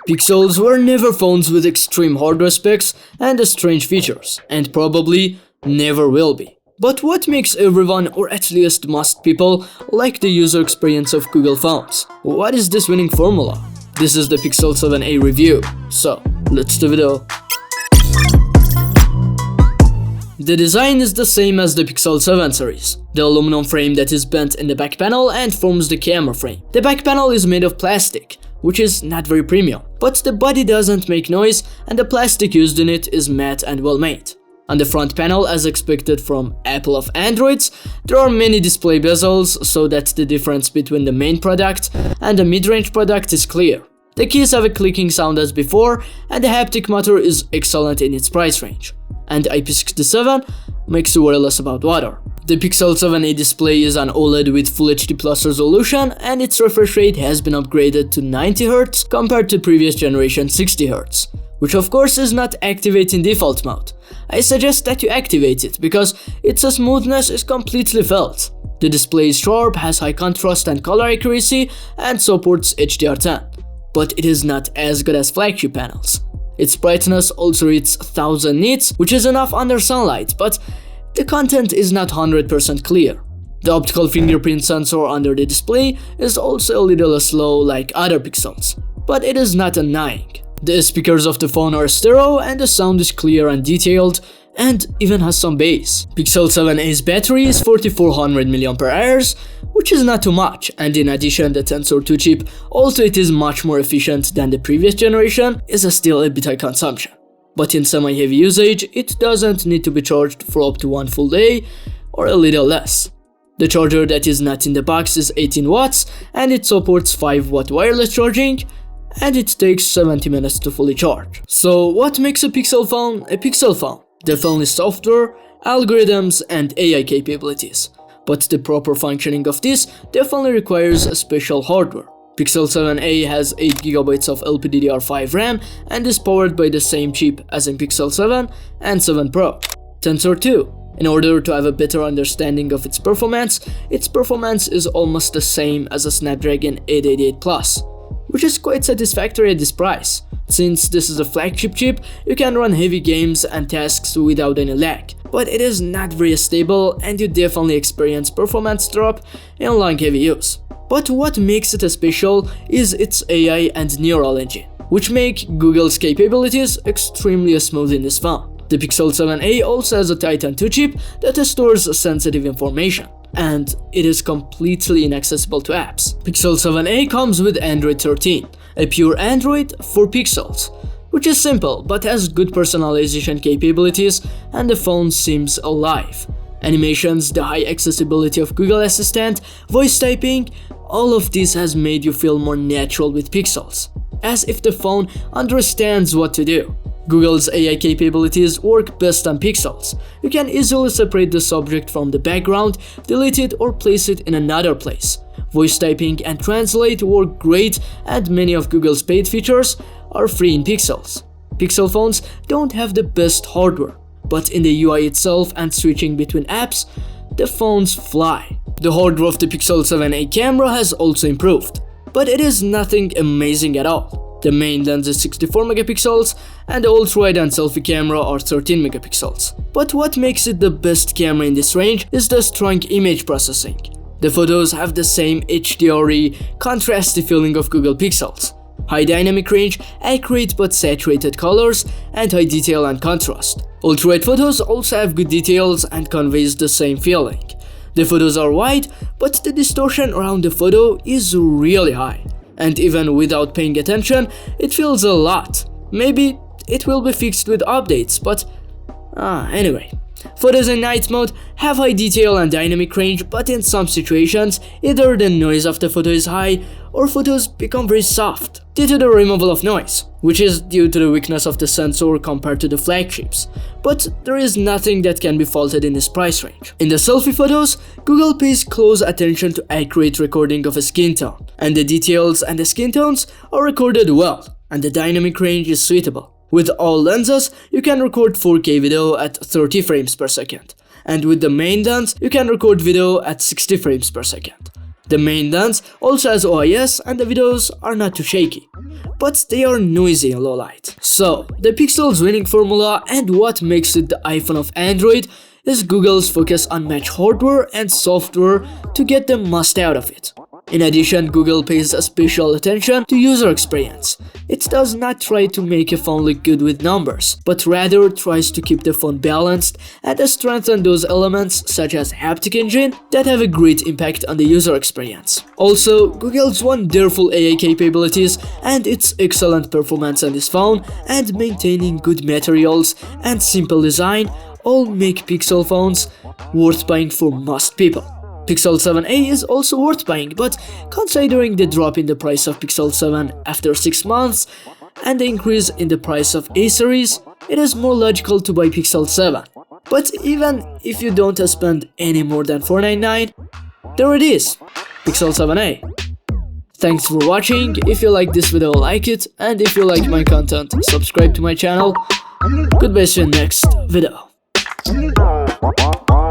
Pixels were never phones with extreme hardware specs and strange features, and probably never will be. But what makes everyone, or at least most people, like the user experience of Google phones? What is this winning formula? This is the Pixel 7a review, so let's do it. The design is the same as the Pixel 7 series. The aluminum frame that is bent in the back panel and forms the camera frame. The back panel is made of plastic, which is not very premium, but the body doesn't make noise and the plastic used in it is matte and well made. On the front panel, as expected from Apple of Androids, there are many display bezels so that the difference between the main product and the mid-range product is clear. The keys have a clicking sound as before, and the haptic motor is excellent in its price range. And IP67 makes you worry less about water. The Pixel 7a display is an OLED with Full HD Plus resolution, and its refresh rate has been upgraded to 90Hz compared to previous generation 60Hz, which of course is not activated in default mode. I suggest that you activate it because its smoothness is completely felt. The display is sharp, has high contrast and color accuracy, and supports HDR10, but it is not as good as flagship panels. Its brightness also reaches 1000 nits, which is enough under sunlight, but the content is not 100% clear. The optical fingerprint sensor under the display is also a little slow like other Pixels, but it is not annoying. The speakers of the phone are stereo and the sound is clear and detailed, and even has some bass. Pixel 7a's battery is 4400 mAh, which is not too much, and in addition the Tensor 2 chip, although it is much more efficient than the previous generation, is still a bit high consumption. But in semi-heavy usage, it doesn't need to be charged for up to one full day, or a little less. The charger that is not in the box is 18 watts, and it supports 5-watt wireless charging, and it takes 70 minutes to fully charge. So what makes a Pixel phone a Pixel phone? The phone is software, algorithms, and AI capabilities. But the proper functioning of this definitely requires a special hardware. Pixel 7a has 8GB of LPDDR5 RAM and is powered by the same chip as in Pixel 7 and 7 Pro. Tensor 2. In order to have a better understanding of its performance is almost the same as a Snapdragon 888 Plus, which is quite satisfactory at this price. Since this is a flagship chip, you can run heavy games and tasks without any lag, but it is not very stable and you definitely experience performance drop in long heavy use. But what makes it special is its AI and neural engine, which make Google's capabilities extremely smooth in this phone. The Pixel 7a also has a Titan 2 chip that stores sensitive information, and it is completely inaccessible to apps. Pixel 7a comes with Android 13, a pure Android for Pixels, which is simple but has good personalization capabilities and the phone seems alive. Animations, the high accessibility of Google Assistant, voice typing, all of this has made you feel more natural with Pixels, as if the phone understands what to do. Google's AI capabilities work best on Pixels. You can easily separate the subject from the background, delete it or place it in another place. Voice typing and translate work great, and many of Google's paid features are free in Pixels. Pixel phones don't have the best hardware, but in the UI itself and switching between apps, the phones fly. The hardware of the Pixel 7a camera has also improved, but it is nothing amazing at all. The main lens is 64 megapixels and the ultra-wide and selfie camera are 13 megapixels. But what makes it the best camera in this range is the strong image processing. The photos have the same HDR-y, contrasty feeling of Google Pixels. High dynamic range, accurate but saturated colors, and high detail and contrast. Ultra-wide photos also have good details and conveys the same feeling. The photos are wide, but the distortion around the photo is really high. And even without paying attention, it feels a lot. Maybe it will be fixed with updates, but anyway. Photos in night mode have high detail and dynamic range, but in some situations, either the noise of the photo is high or photos become very soft due to the removal of noise, which is due to the weakness of the sensor compared to the flagships. But there is nothing that can be faulted in this price range. In the selfie photos, Google pays close attention to accurate recording of a skin tone, and the details and the skin tones are recorded well, and the dynamic range is suitable. With all lenses, you can record 4K video at 30 frames per second, and with the main lens, you can record video at 60 frames per second. The main lens also has OIS and the videos are not too shaky, but they are noisy in low light. So, the Pixel's winning formula and what makes it the iPhone of Android is Google's focus on match hardware and software to get the most out of it. In addition, Google pays a special attention to user experience. It does not try to make a phone look good with numbers, but rather tries to keep the phone balanced and strengthen those elements such as haptic engine that have a great impact on the user experience. Also, Google's wonderful AI capabilities and its excellent performance on this phone and maintaining good materials and simple design all make Pixel phones worth buying for most people. Pixel 7a is also worth buying, but considering the drop in the price of Pixel 7 after 6 months and the increase in the price of A series, it is more logical to buy Pixel 7. But even if you don't spend any more than $499, there it is, Pixel 7a. Thanks for watching. If you like this video, like it, and if you like my content, subscribe to my channel. Goodbye, see you next video.